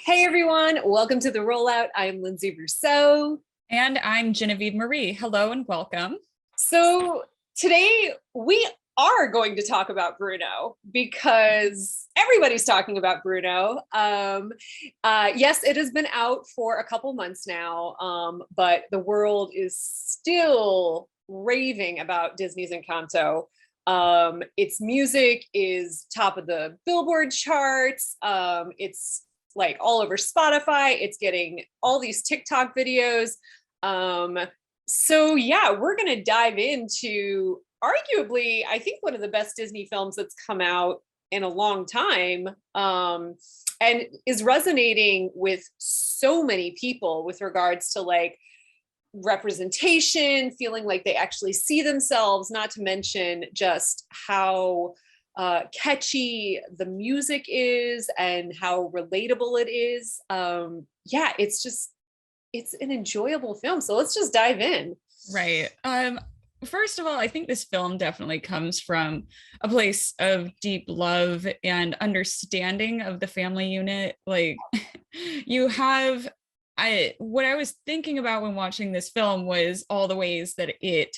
Hey everyone, welcome to the rollout. I'm Lindsay Rousseau. And I'm Genevieve Marie. Hello and welcome. So today we are going to talk about Bruno because everybody's talking about Bruno. Yes, it has been out for a couple months now, but the world is still raving about Disney's Encanto. Its music is top of the Billboard charts. It's like all over Spotify. It's getting all these TikTok videos. Um, so yeah, we're gonna dive into arguably, I think one of the best Disney films that's come out in a long time, and is resonating with so many people with regards to like representation, feeling like they actually see themselves, not to mention just how catchy the music is and how relatable it is. Yeah, it's an enjoyable film. So let's just dive in. Right. First of all, I think this film definitely comes from a place of deep love and understanding of the family unit. Like you have what I was thinking about when watching this film was all the ways that it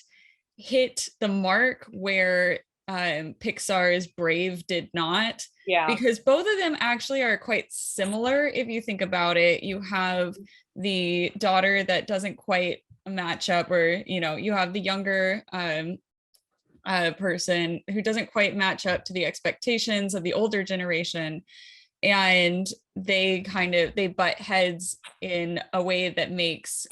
hit the mark where Pixar's Brave did not, Yeah. because both of them actually are quite similar. If you think about it, you have the daughter that doesn't quite match up, or you have the younger person who doesn't quite match up to the expectations of the older generation, and they butt heads in a way that makes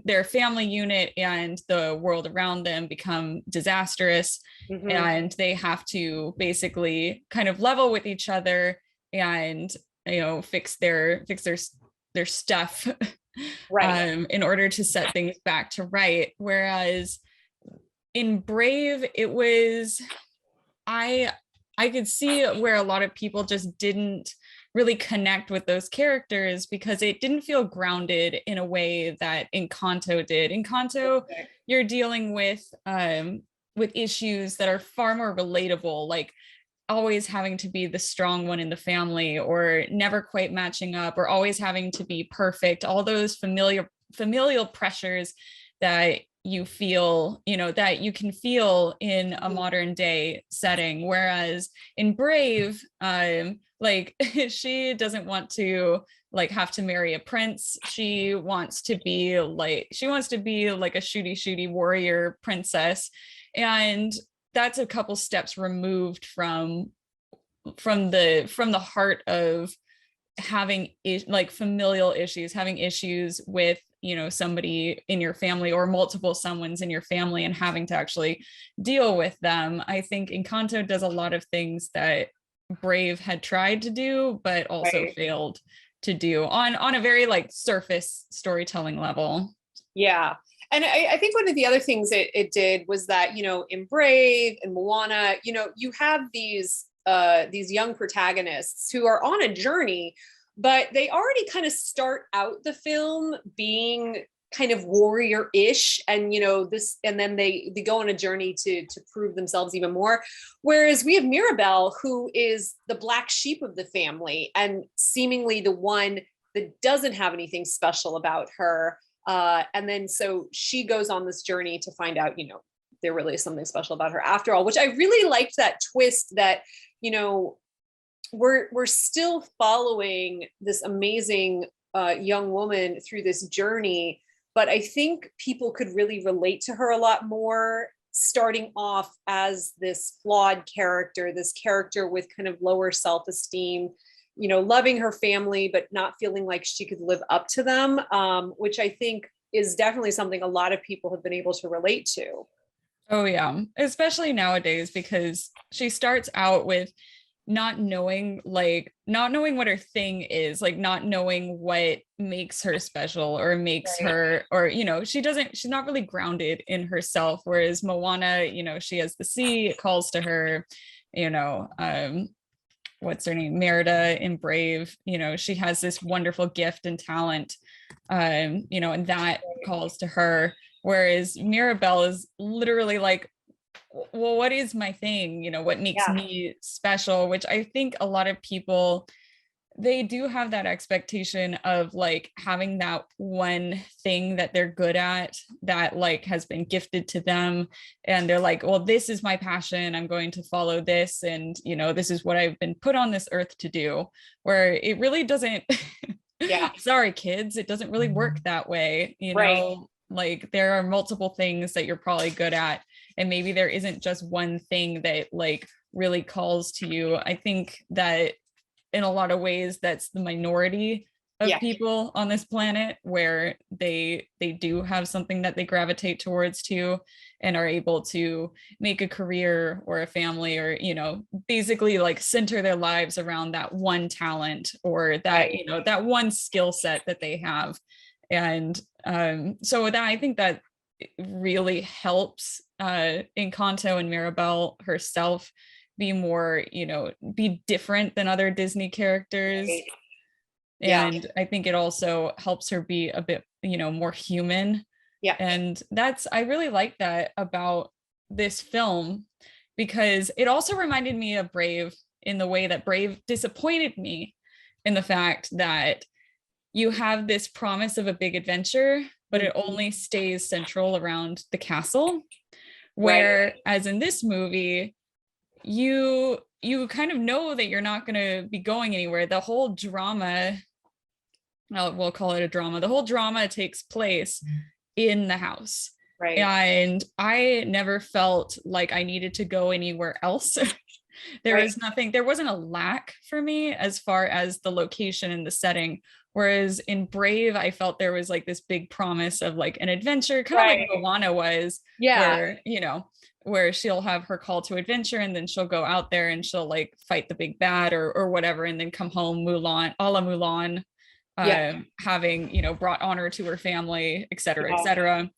their family unit and the world around them become disastrous. Mm-hmm. And they have to basically kind of level with each other and fix their stuff Right. in order to set things back to right. Whereas in Brave, it was I could see where a lot of people just didn't really connect with those characters because it didn't feel grounded in a way that Encanto did. Encanto, Okay. you're dealing with issues that are far more relatable, like always having to be the strong one in the family, or never quite matching up, or always having to be perfect. All those familial pressures that that you can feel in a modern day setting. Whereas in Brave, like she doesn't want to like have to marry a prince. She wants to be like a shooty shooty warrior princess, and that's a couple steps removed from the heart of having like familial issues, having issues with somebody in your family or multiple someones in your family, and having to actually deal with them. I think Encanto does a lot of things that Brave had tried to do but also Right. failed to do on a very like surface storytelling level. Yeah. And I think one of the other things it did was that, in Brave and Moana, you have these young protagonists who are on a journey, but they already kind of start out the film being kind of warrior-ish, and and then they go on a journey to prove themselves even more. Whereas we have Mirabelle, who is the black sheep of the family and seemingly the one that doesn't have anything special about her. And then so she goes on this journey to find out, there really is something special about her after all, which I really liked that twist that, we're still following this amazing young woman through this journey, but I think people could really relate to her a lot more starting off as this flawed character, this character with kind of lower self-esteem, loving her family, but not feeling like she could live up to them, which I think is definitely something a lot of people have been able to relate to. Oh yeah, especially nowadays, because she starts out with not knowing what her thing is, like not knowing what makes her special or makes Right. her, or she's not really grounded in herself. Whereas Moana, she has the sea, it calls to her. you know um what's her name, Merida in Brave, she has this wonderful gift and talent, and that calls to her. Whereas Mirabelle is literally like, well, what is my thing? What makes Yeah. me special? Which I think a lot of people they do have that expectation of like having that one thing that they're good at that like has been gifted to them, and they're like, well, this is my passion, I'm going to follow this, and you know, this is what I've been put on this earth to do, where it really doesn't Yeah. sorry kids, it doesn't really work that way, you Right. know, like there are multiple things that you're probably good at, and maybe there isn't just one thing that like really calls to you. I think that in a lot of ways that's the minority of Yeah. people on this planet, where they do have something that they gravitate towards too, and are able to make a career or a family, or you know, basically like center their lives around that one talent, or that Right. you know, that one skill set that they have. And so with that, I think that really helps Encanto and Mirabelle herself be more, you know, be different than other Disney characters. Right. Yeah. And I think it also helps her be a bit, you know, more human. Yeah. And that's, I really like that about this film, because it also reminded me of Brave, in the way that Brave disappointed me in the fact that you have this promise of a big adventure, but it only stays central around the castle. Right. Whereas in this movie, you kind of know that you're not going to be going anywhere. The whole drama, we'll call it a drama, the whole drama takes place in the house. Right. And I never felt like I needed to go anywhere else. There Right. was nothing, there wasn't a lack for me as far as the location and the setting. Whereas in Brave, I felt there was like this big promise of like an adventure, kind of Right. like Moana was, Yeah. where, you know, where she'll have her call to adventure, and then she'll go out there and she'll like fight the big bad or whatever, and then come home Mulan, a la Mulan, Yeah. having, you know, brought honor to her family, et cetera, et Yeah. cetera.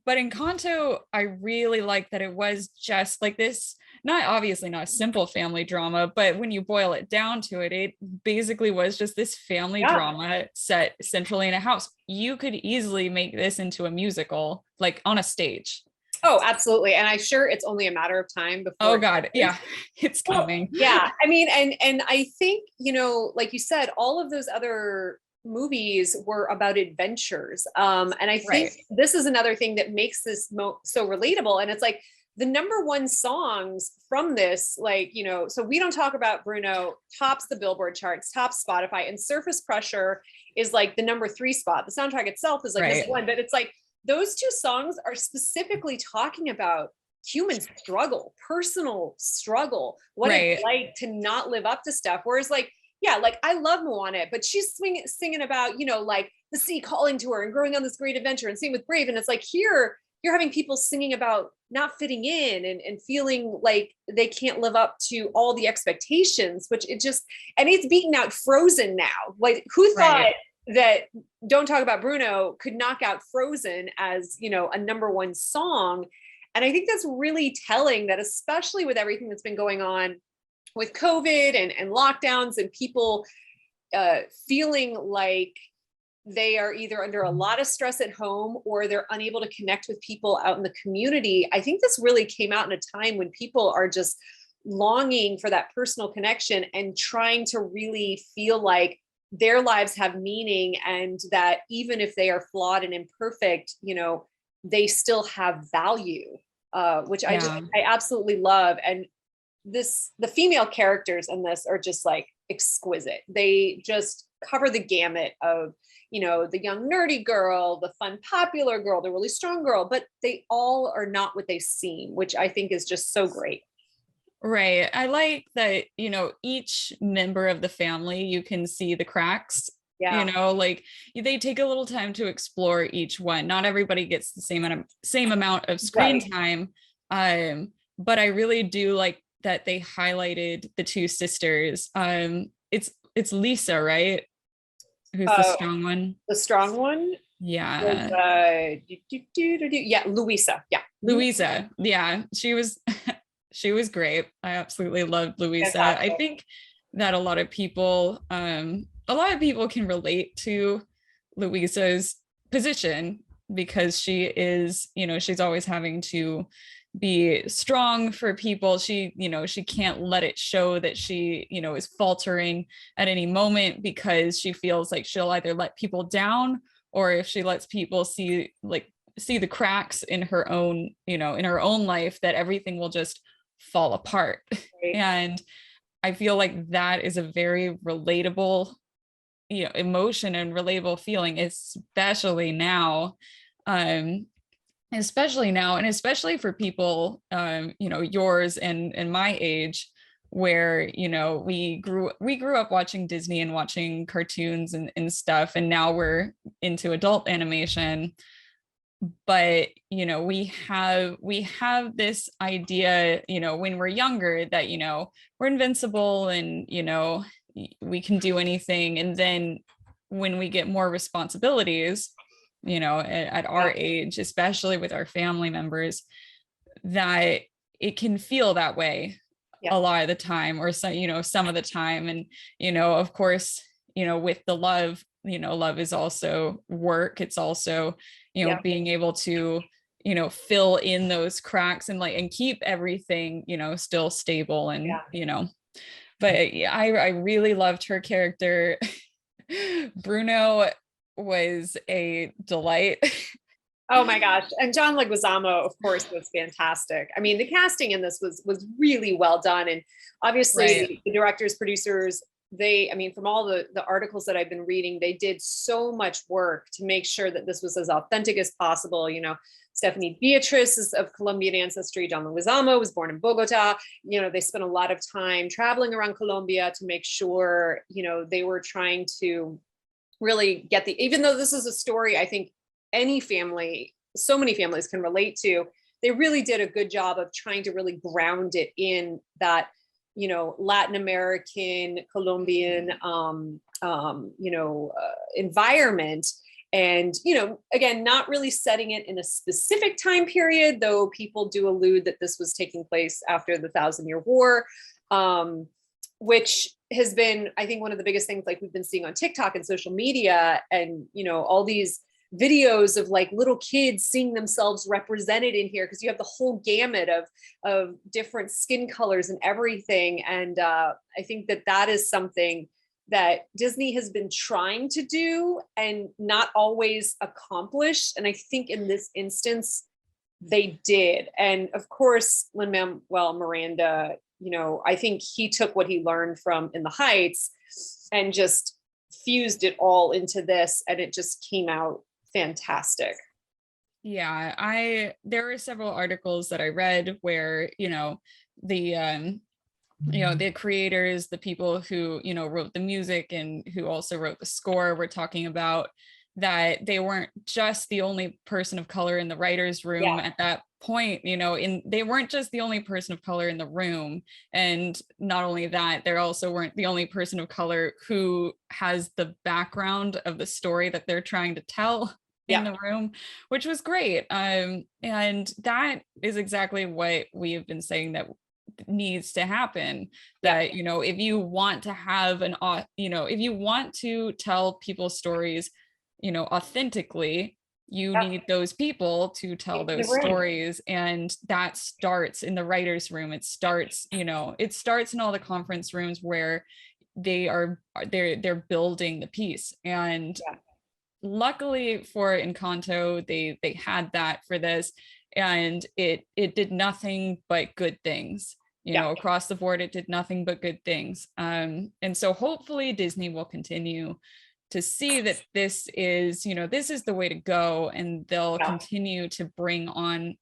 But in Kanto, I really like that it was just like this, not obviously not a simple family drama, but when you boil it down to it, it basically was just this family Yeah. drama set centrally in a house. You could easily make this into a musical, like on a stage. Oh, absolutely. And I'm sure it's only a matter of time before. Oh God, yeah, it's coming. Yeah. I mean, and I think, you know, like you said, all of those other movies were about adventures. And I think Right. this is another thing that makes this so relatable. And it's like the number one songs from this, like, you know, so We Don't Talk About Bruno tops the Billboard charts, tops Spotify, and Surface Pressure is like the number 3 spot. The soundtrack itself is like Right. this one, but it's like those two songs are specifically talking about human struggle, personal struggle, what Right. it's like to not live up to stuff. Whereas like, yeah, like I love Moana, but she's singing about, you know, like the sea calling to her and growing on this great adventure, and same with Brave. And it's like here you're having people singing about not fitting in and feeling like they can't live up to all the expectations, which it just, and it's beaten out Frozen now. Like who thought Right. that Don't Talk About Bruno could knock out Frozen as, you know, a number one song? And I think that's really telling, that especially with everything that's been going on with COVID and lockdowns and people feeling like they are either under a lot of stress at home or they're unable to connect with people out in the community. I think this really came out in a time when people are just longing for that personal connection and trying to really feel like their lives have meaning, and that even if they are flawed and imperfect, you know, they still have value, which I absolutely love. And the female characters in this are just like exquisite. They just cover the gamut of, you know, the young nerdy girl, the fun popular girl, the really strong girl, but they all are not what they seem, which I think is just so great. Right. I like that, you know, each member of the family, you can see the cracks. Yeah. You know, like they take a little time to explore each one. Not everybody gets the same amount of screen time. But I really do like that they highlighted the two sisters. It's Lisa, right? Who's the strong one? The strong one? Yeah. Yeah, Louisa. Yeah. Louisa. Yeah. She was great. I absolutely loved Louisa. Fantastic. I think that a lot of people can relate to Louisa's position, because she is, you know, she's always having to be strong for people. She, she can't let it show that she, is faltering at any moment, because she feels like she'll either let people down, or if she lets people see the cracks in her own, in her own life, that everything will just fall apart. Right. And I feel like that is a very relatable, emotion and relatable feeling, um, especially now, and especially for people, yours and my age, where, we grew up watching Disney and watching cartoons and stuff, and now we're into adult animation. But we have this idea, when we're younger, that we're invincible, and we can do anything. And then when we get more responsibilities, at our age, especially with our family members, that it can feel that way a lot of the time, or some of the time. And of course, with the love, love is also work. It's also being able to fill in those cracks, and keep everything still stable. And but yeah, I really loved her character. Bruno was a delight. Oh my gosh. And John Leguizamo, of course, was fantastic. I mean, the casting in this was really well done. And obviously Right. the directors, producers, from all the articles that I've been reading, they did so much work to make sure that this was as authentic as possible. Stephanie Beatriz is of Colombian ancestry. John Leguizamo was born in Bogota. They spent a lot of time traveling around Colombia to make sure, they were trying to really get even though this is a story I think any family, so many families can relate to, they really did a good job of trying to really ground it in that, Latin American, Colombian, environment. And, again, not really setting it in a specific time period, though people do allude that this was taking place after the Thousand-Year War, which has been, I think, one of the biggest things like we've been seeing on TikTok and social media, and, all these videos of like little kids seeing themselves represented in here, because you have the whole gamut of different skin colors and everything. And I think that is something that Disney has been trying to do and not always accomplished. And I think in this instance, they did. And of course, Lin Manuel Miranda, I think he took what he learned from In the Heights and just fused it all into this, and it just came out fantastic. Yeah, there were several articles that I read where, the the creators, the people who, wrote the music and who also wrote the score, were talking about that they weren't just the only person of color in the writer's room at that point, they weren't just the only person of color in the room. And not only that, they also weren't the only person of color who has the background of the story that they're trying to tell in the room, which was great. And that is exactly what we have been saying that needs to happen. That, if you want to have if you want to tell people's stories, authentically, you need those people to tell those stories. And that starts in the writer's room. It starts in all the conference rooms where they're building the piece. And luckily for Encanto, they had that for this, and it did nothing but good things. Across the board, it did nothing but good things. And so hopefully Disney will continue to see that this is the way to go, and they'll continue to bring on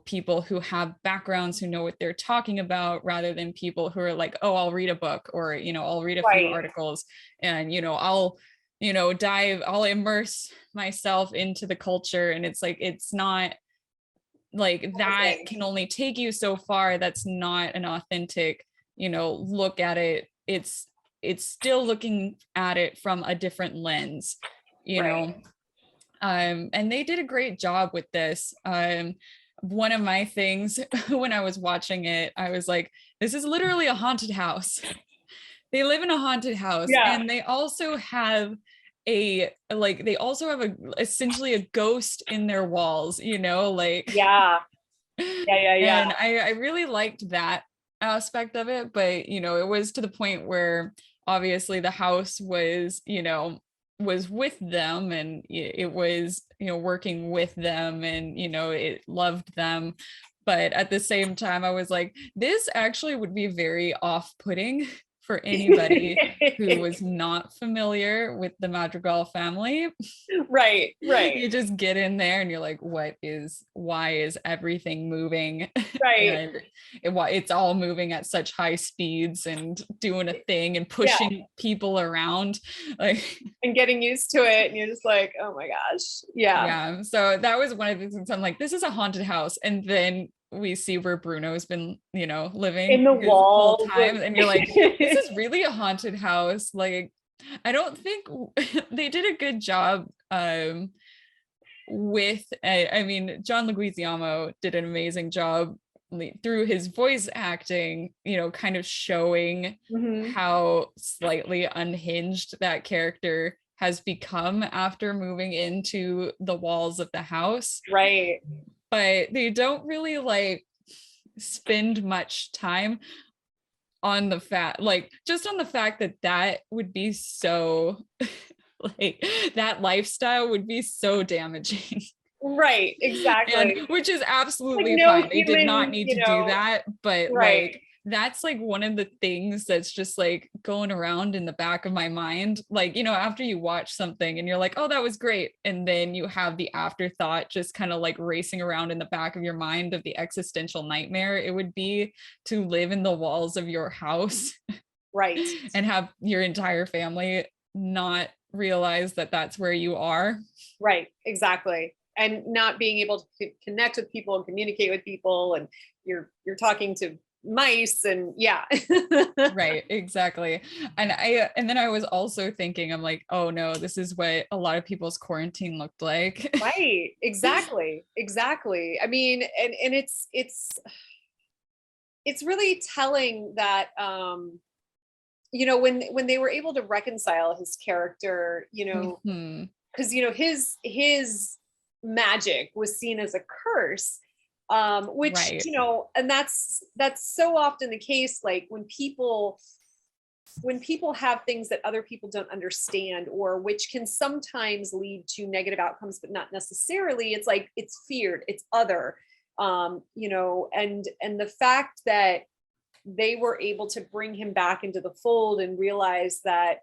people who have backgrounds, who know what they're talking about, rather than people who are like, oh, I'll read a book, or I'll read a few articles, and I'll immerse myself into the culture. And it's like, it's not like that can only take you so far. That's not an authentic look at it. It's still looking at it from a different lens, and they did a great job with this. One of my things when I was watching it, I was like, this is literally a haunted house. They live in a haunted house, and they also have essentially a ghost in their walls, And I really liked that aspect of it, but you know, it was to the point where obviously the house was, you know, was with them, and it was, you know, working with them, and you know, it loved them. But at the same time, I was like, this actually would be very off-putting for anybody who was not familiar with the Madrigal family. Right. You just get in there and you're like, why is everything moving? Right. And it's all moving at such high speeds and doing a thing and pushing people around, like, and getting used to it, and you're just like, oh my gosh. yeah. So that was one of the things I'm like, this is a haunted house. And then we see where Bruno's been, you know, living in the his whole walls time, and you're like, this is really a haunted house. Like, I don't think they did a good job with, I mean, John Leguizamo did an amazing job through his voice acting, you know, kind of showing how slightly unhinged that character has become after moving into the walls of the house. Right. But they don't really like spend much time on the fact, like, just on the fact that that would be so like, that lifestyle would be so damaging. Right, exactly. And which is absolutely like no fine. They did not need to do that, but right. like, that's like one of the things that's just like going around in the back of my mind. Like, you know, after you watch something and you're like, oh, that was great, and then you have the afterthought just kind of like racing around in the back of your mind of the existential nightmare it would be to live in the walls of your house, right, and have your entire family not realize that that's where you are. Right, exactly. And not being able to connect with people and communicate with people, and you're talking to mice, and Right, exactly. And then I was also thinking, I'm like, oh no, this is what a lot of people's quarantine looked like. Right, exactly. I mean, and it's really telling that you know, when they were able to reconcile his character, you know, because you know, his magic was seen as a curse, which right. you know, and that's so often the case, like when people have things that other people don't understand, or which can sometimes lead to negative outcomes, but not necessarily, it's like it's feared, it's other, you know, and the fact that they were able to bring him back into the fold and realize that,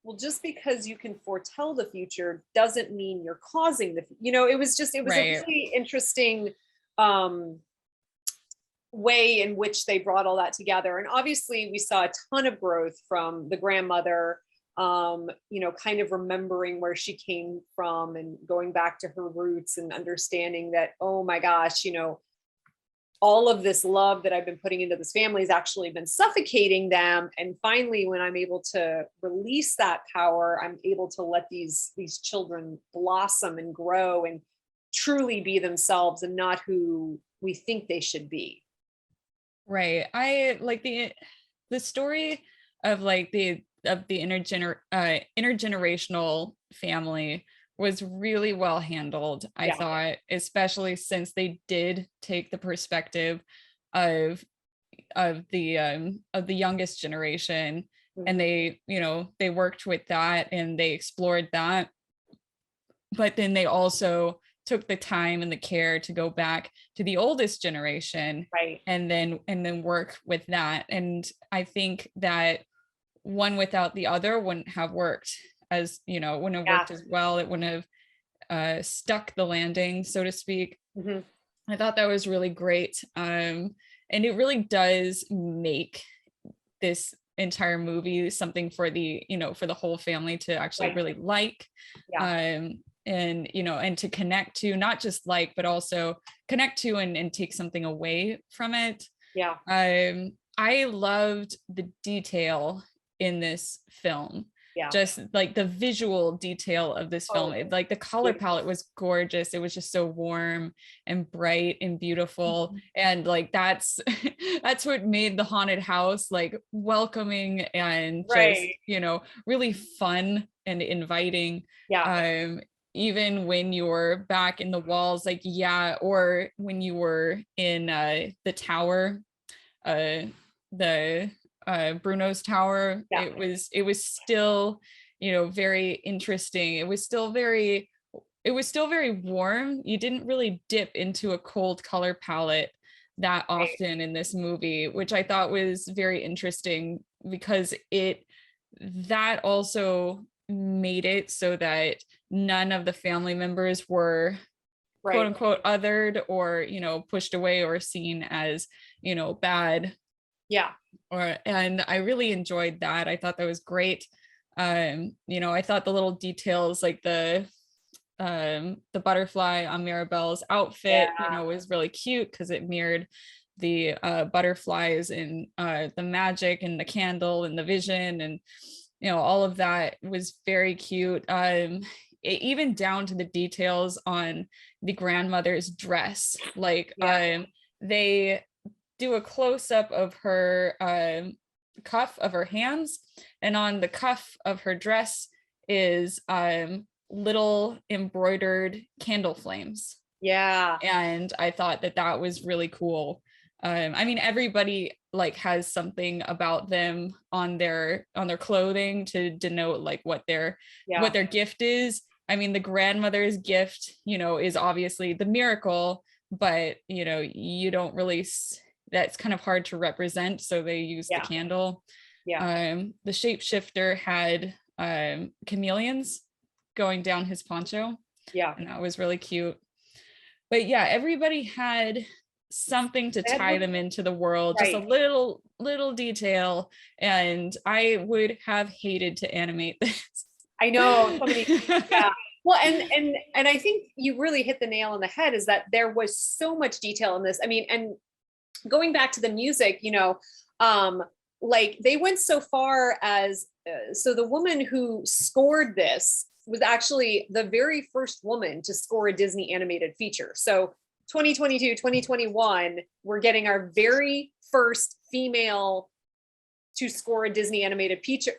well, just because you can foretell the future doesn't mean you're causing the, you know, it was right. a really interesting way in which they brought all that together. And obviously we saw a ton of growth from the grandmother, you know, kind of remembering where she came from and going back to her roots and understanding that, oh my gosh, you know, all of this love that I've been putting into this family has actually been suffocating them. And finally, when I'm able to release that power, I'm able to let these children blossom and grow and truly be themselves and not who we think they should be. Right. I like the story of like the intergenerational family was really well handled, I thought, especially since they did take the perspective of the youngest generation, and they, you know, they worked with that and they explored that, but then they also took the time and the care to go back to the oldest generation, right, and then work with that. And I think that one without the other wouldn't have worked, as you know, wouldn't have worked as well. It wouldn't have stuck the landing, so to speak. I thought that was really great, and it really does make this entire movie something for the, you know, for the whole family to actually really like, and you know, and to connect to, not just like, but also connect to and take something away from it. I loved the detail in this film. Just like the visual detail of this film, like the color palette was gorgeous. It was just so warm and bright and beautiful, and like that's that's what made the haunted house like welcoming and just, you know, really fun and inviting. even when you're back in the walls, like, yeah, or when you were in the tower, uh the Bruno's tower, Yeah. it was still, very interesting. It was still very warm. You didn't really dip into a cold color palette that Right. often in this movie, which I thought was very interesting, because that also made it so that none of the family members were quote Right. unquote othered, or pushed away or seen as bad. Yeah. And I really enjoyed that. I thought that was great. I thought the little details, like the butterfly on Mirabelle's outfit, Yeah. was really cute, because it mirrored the butterflies and the magic and the candle and the vision, and all of that was very cute. Even down to the details on the grandmother's dress, like Yeah. they do a close-up of her cuff of her hands, and on the cuff of her dress is little embroidered candle flames. Yeah. And I thought that that was really cool. I mean, everybody like has something about them on their clothing to denote like what their Yeah. gift is. I mean, the grandmother's gift, is obviously the miracle, but you don't really that's kind of hard to represent, so they use the Yeah. candle. Yeah. The shapeshifter had chameleons going down his poncho, Yeah. and that was really cute. But yeah, everybody had something to tie them into the world, just a Right. little detail, and I would have hated to animate this. I know so many. Yeah. Well, and I think you really hit the nail on the head, is that there was so much detail in this. I mean, and going back to the music, like they went so far as so the woman who scored this was actually the very first woman to score a Disney animated feature. So 2022, 2021, we're getting our very first female to score a Disney animated feature,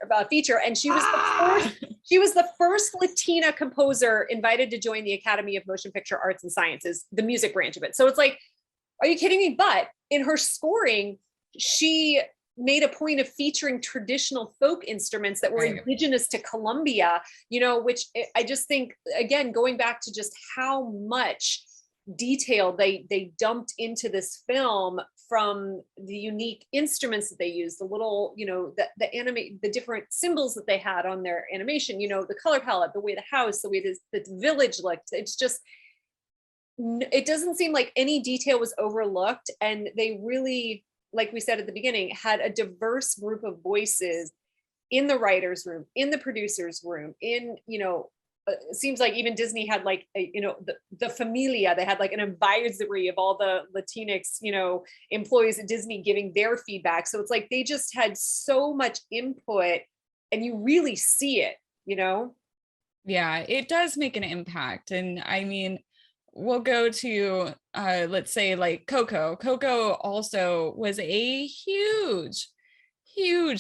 and she was the first Latina composer invited to join the Academy of Motion Picture Arts and Sciences, the music branch of it. So it's like, are you kidding me? But in her scoring, she made a point of featuring traditional folk instruments that were indigenous to Colombia, which I just think, again, going back to just how much detail they dumped into this film, from the unique instruments that they used, the little, the different symbols that they had on their animation, the color palette, the way the house, the way the village looked. It's just, it doesn't seem like any detail was overlooked, and they really, like we said at the beginning, had a diverse group of voices in the writers room, in the producers room, in it seems like even Disney had like the familia. They had like an advisory of all the Latinx employees at Disney giving their feedback. So it's like they just had so much input, and you really see it. Yeah, it does make an impact. And I mean, we'll go to let's say like Coco. Coco also was a huge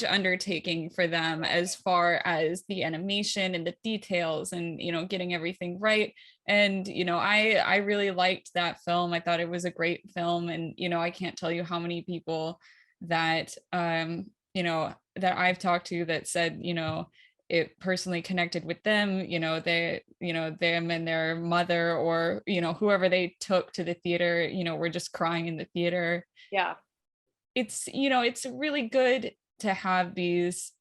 undertaking for them, as far as the animation and the details and getting everything right. And I really liked that film. I thought it was a great film. And I can't tell you how many people that that I've talked to that said it personally connected with them. Them and their mother, or whoever they took to the theater, were just crying in the theater. Yeah. It's really good to have these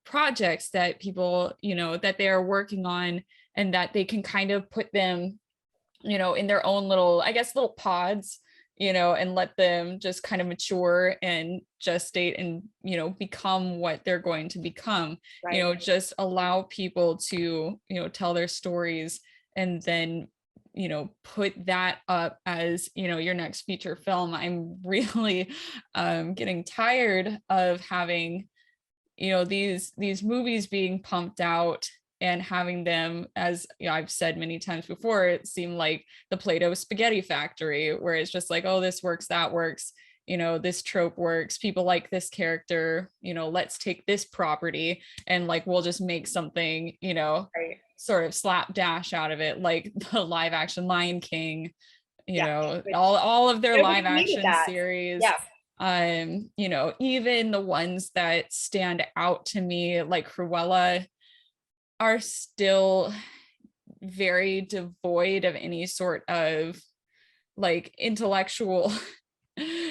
projects that people that they are working on, and that they can kind of put them in their own little, I guess, little pods, and let them just kind of mature and gestate and become what they're going to become. Right. Just allow people to tell their stories, and then put that up as your next feature film. I'm really getting tired of having these movies being pumped out, and having them, as I've said many times before, it seemed like the Play-Doh spaghetti factory, where it's just like, oh, this works, that works, this trope works, people like this character, let's take this property and like we'll just make something Right. sort of slapdash out of it, like the live action Lion King, you Yeah, know, which all of their live nobody needed action that. series. Yeah, You know, even the ones that stand out to me, like Cruella, are still very devoid of any sort of like intellectual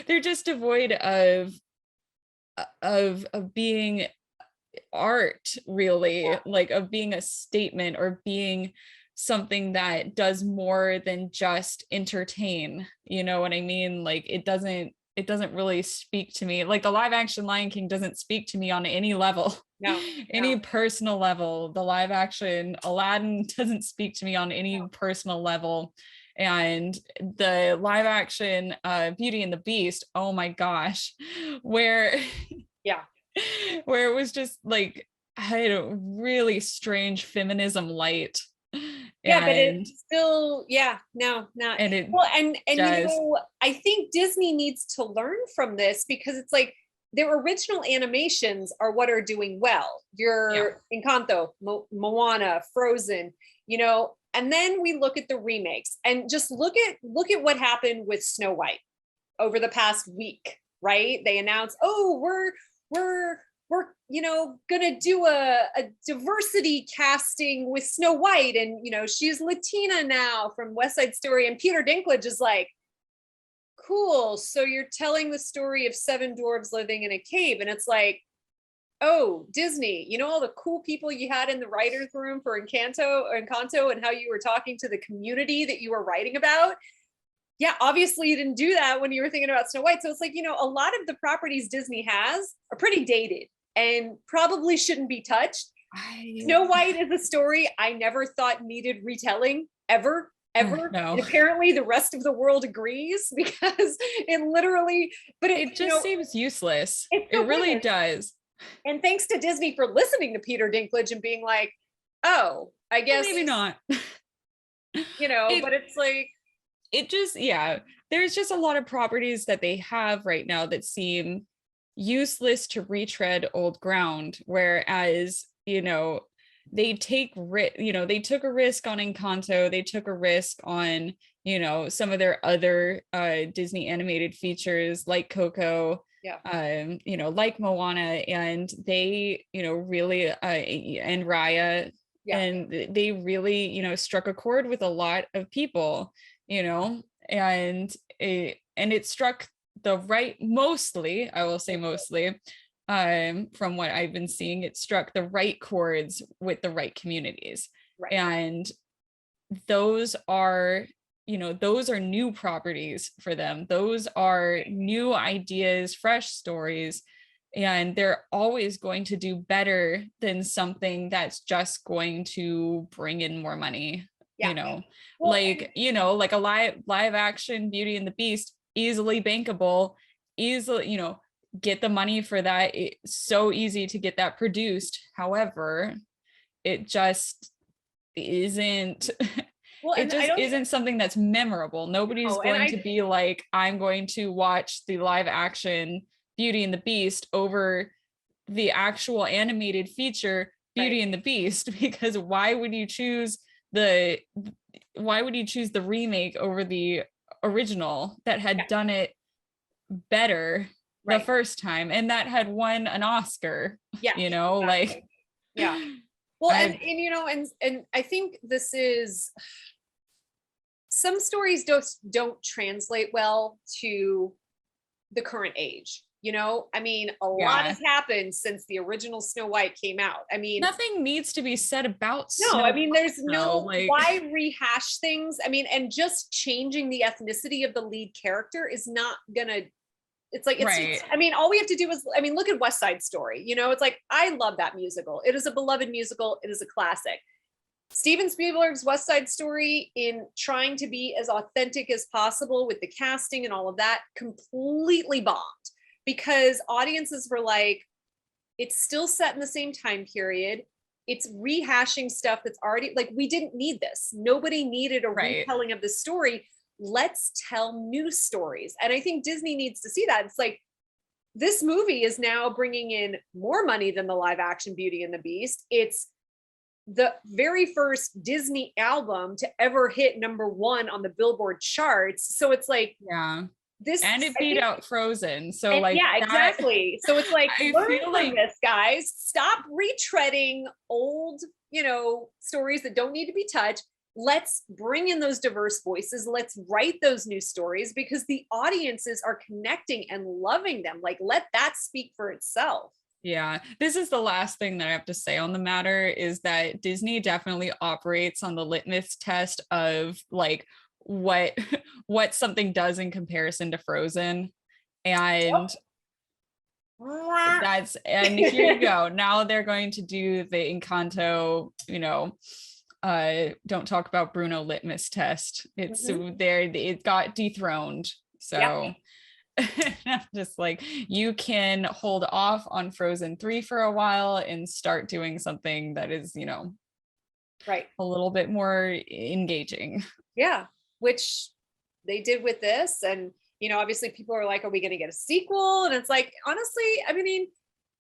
they're just devoid of being art, really, yeah, like of being a statement or being something that does more than just entertain, you know what I mean? Like it doesn't really speak to me. Like the live action Lion King doesn't speak to me on any level, no, any no, personal level. The live action Aladdin doesn't speak to me on any no. personal level. And the live action Beauty and the Beast, oh my gosh, where Yeah. where it was just like had a really strange feminism light. Yeah, but it and still, yeah, no, not and it well, and just I think Disney needs to learn from this because it's like their original animations are what are doing well. yeah, Your Encanto, Moana, Frozen, and then we look at the remakes and just look at what happened with Snow White over the past week, right? They announced, oh, we're gonna do a diversity casting with Snow White, and she's Latina now from West Side Story, and Peter Dinklage is like, cool, so you're telling the story of seven dwarves living in a cave, and it's like, oh, Disney, all the cool people you had in the writers room for Encanto, and how you were talking to the community that you were writing about. Yeah, obviously you didn't do that when you were thinking about Snow White. So it's like, a lot of the properties Disney has are pretty dated and probably shouldn't be touched. Snow White is a story I never thought needed retelling ever, ever. no, And apparently the rest of the world agrees because it literally, but it just seems useless. it It so really is. does. And thanks to Disney for listening to Peter Dinklage and being like, oh, I guess, Maybe not. but it's like, It just, yeah, there's just a lot of properties that they have right now that seem useless to retread old ground, whereas they they took a risk on Encanto, they took a risk on some of their other Disney animated features like Coco, yeah, like Moana, and they really and Raya, yeah, and they really struck a chord with a lot of people, and it struck the right, mostly, I will say mostly, from what I've been seeing, it struck the right chords with the right communities. right, And those are those are new properties for them. Those are new ideas, fresh stories, and they're always going to do better than something that's just going to bring in more money. yeah. Well, Like a live action Beauty and the Beast, easily bankable, easily, get the money for that. It's so easy to get that produced. However, it just isn't well, it and I just don't isn't something that's memorable. Nobody's know, and going to be like, I'm going to watch the live action Beauty and the Beast over the actual animated feature right, Beauty and the Beast, because why would you choose the remake over the original that yeah, had done it better the right, first time and that had won an Oscar? yeah, Like, exactly. Yeah. Well, and I and I think this is, some stories don't translate well to the current age. I mean, a lot yeah, has happened since the original Snow White came out. I mean, nothing needs to be said about no, Snow I mean, White, there's though. no, Like, why rehash things? I mean, and just changing the ethnicity of the lead character is not gonna, it's like, right, I mean, all we have to do is, I mean, look at West Side Story. It's like, I love that musical. It is a beloved musical. It is a classic. Steven Spielberg's West Side Story, in trying to be as authentic as possible with the casting and all of that, completely bombed because audiences were like, it's still set in the same time period. It's rehashing stuff that's already, like, we didn't need this. Nobody needed a right. retelling of the story. Let's tell new stories. And I think Disney needs to see that. It's like, this movie is now bringing in more money than the live action Beauty and the Beast. It's the very first Disney album to ever hit #1 on the Billboard charts. So it's like, Yeah. this, And it I beat think, out Frozen. So and like yeah, that, exactly. So it's like, I learn feel from like, this, guys. Stop retreading old, stories that don't need to be touched. Let's bring in those diverse voices. Let's write those new stories because the audiences are connecting and loving them. Like, let that speak for itself. yeah, this is the last thing that I have to say on the matter, is that Disney definitely operates on the litmus test of like what what something does in comparison to Frozen. And and here you go. Now they're going to do the Encanto, don't talk about Bruno litmus test. It's there, it got dethroned. So I'm just like, you can hold off on Frozen 3 for a while and start doing something that is, right, a little bit more engaging. yeah, which they did with this. And obviously people are like, are we going to get a sequel? And it's like, honestly, I mean,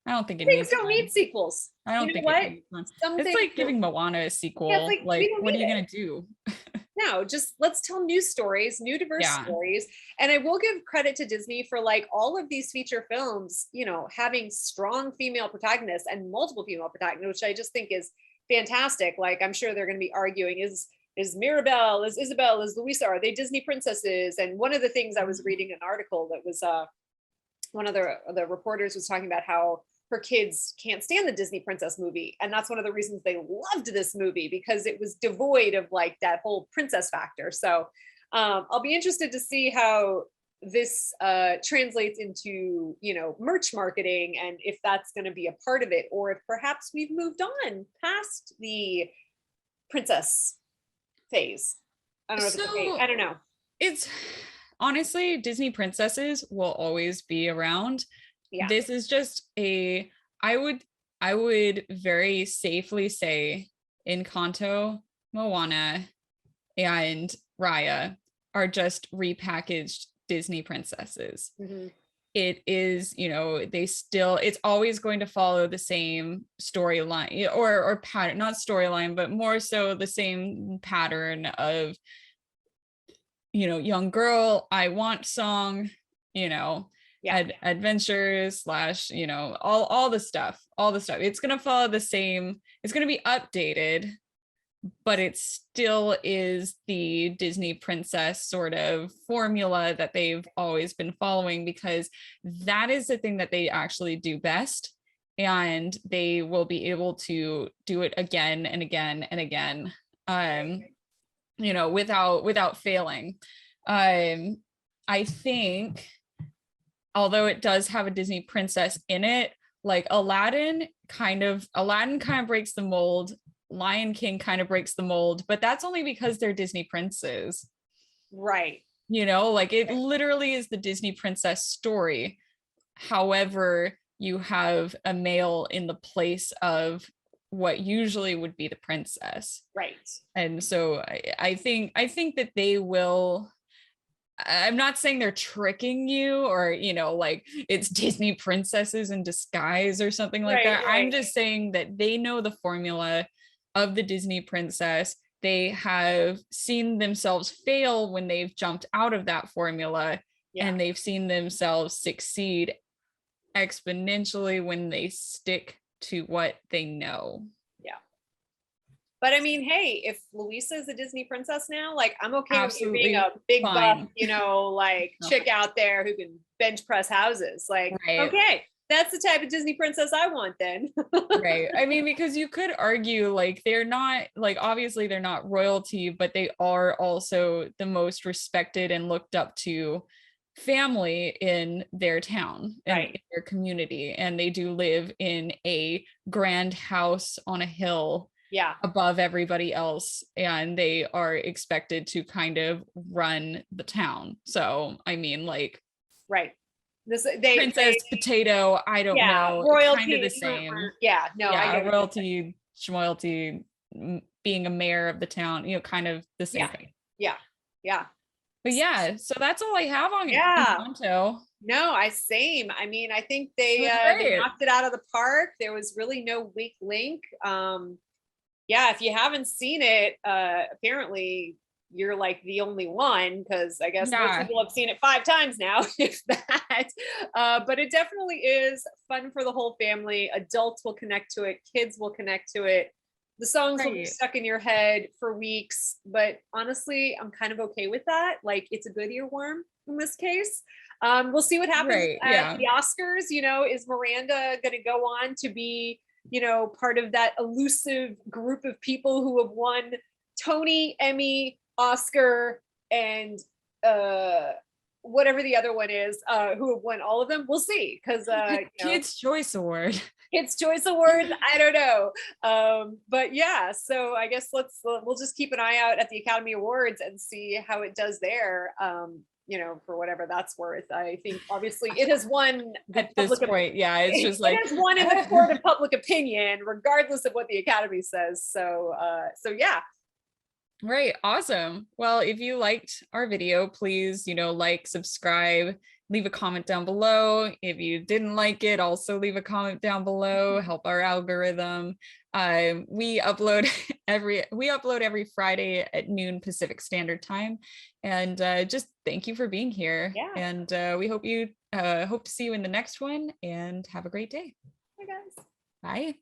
I don't think it things needs don't one. need sequels. I don't think it needs one. It's like giving Moana a sequel. Yeah, it's like what are you gonna do? No, just let's tell new stories, new diverse stories. And I will give credit to Disney for like all of these feature films, having strong female protagonists and multiple female protagonists, which I just think is fantastic. Like, I'm sure they're going to be arguing, is Mirabelle, is Isabel, is Louisa, are they Disney princesses? And one of the things, I was reading an article that was one of the reporters was talking about how her kids can't stand the Disney princess movie. And that's one of the reasons they loved this movie, because it was devoid of like that whole princess factor. So I'll be interested to see how this translates into, merch marketing, and if that's going to be a part of it, or if perhaps we've moved on past the princess phase. I don't know if it's okay. I don't know. It's honestly, Disney princesses will always be around. Yeah. This is just I would very safely say Encanto, Moana, and Raya are just repackaged Disney princesses. It is, it's always going to follow the same storyline or pattern, not storyline, but more so the same pattern of, young girl, I want song, adventures / all the stuff. It's going to follow the same, it's going to be updated, but it still is the Disney princess sort of formula that they've always been following, because that is the thing that they actually do best, and they will be able to do it again and again and again, without failing. I think, although it does have a Disney princess in it, like Aladdin kind of breaks the mold. Lion King kind of breaks the mold, but that's only because they're Disney princes. Right. Like it literally is the Disney princess story. However, you have a male in the place of what usually would be the princess. Right. And so I think that they will. I'm not saying they're tricking you or, like it's Disney princesses in disguise or something like that. Right. I'm just saying that they know the formula of the Disney princess. They have seen themselves fail when they've jumped out of that formula, and they've seen themselves succeed exponentially when they stick to what they know. But I mean, hey, if Louisa is a Disney princess now, like I'm okay Absolutely with you being a big fine. buff, like chick out there who can bench press houses. Like, okay, that's the type of Disney princess I want then. Right. I mean, because you could argue like they're not, like obviously they're not royalty, but they are also the most respected and looked up to family in their town and in their community. And they do live in a grand house on a hill above everybody else, and they are expected to kind of run the town. So I mean, like, Princess Potato, I don't know, royalty, kind of the same. Royalty, schmoyalty, being a mayor of the town, kind of the same thing. But so that's all I have on Encanto. No, same. I mean, I think they knocked it out of the park. There was really no weak link. Yeah, if you haven't seen it, apparently you're like the only one, because I guess most Yeah, people have seen it 5 times now, if that. But it definitely is fun for the whole family. Adults will connect to it, kids will connect to it. The songs will be right, stuck in your head for weeks, but honestly, I'm kind of okay with that. Like, it's a good earworm in this case. We'll see what happens right, at yeah. the Oscars. Is Miranda going to go on to be, part of that elusive group of people who have won Tony, Emmy, Oscar, and uh, whatever the other one is, who have won all of them? We'll see, because Kids Choice Award. Kids Choice Awards. I don't know, but yeah. So I guess we'll just keep an eye out at the Academy Awards and see how it does there. For whatever that's worth. I think obviously it has won the At this public. point, yeah, it's just It like has won in the court of public opinion, regardless of what the Academy says. So yeah. right, awesome. Well, if you liked our video, please, like, subscribe, leave a comment down below. If you didn't like it, also leave a comment down below, help our algorithm. We upload every Friday at noon Pacific Standard Time. And just thank you for being here. Yeah. And we hope to see you in the next one, and have a great day. Hi guys. Bye.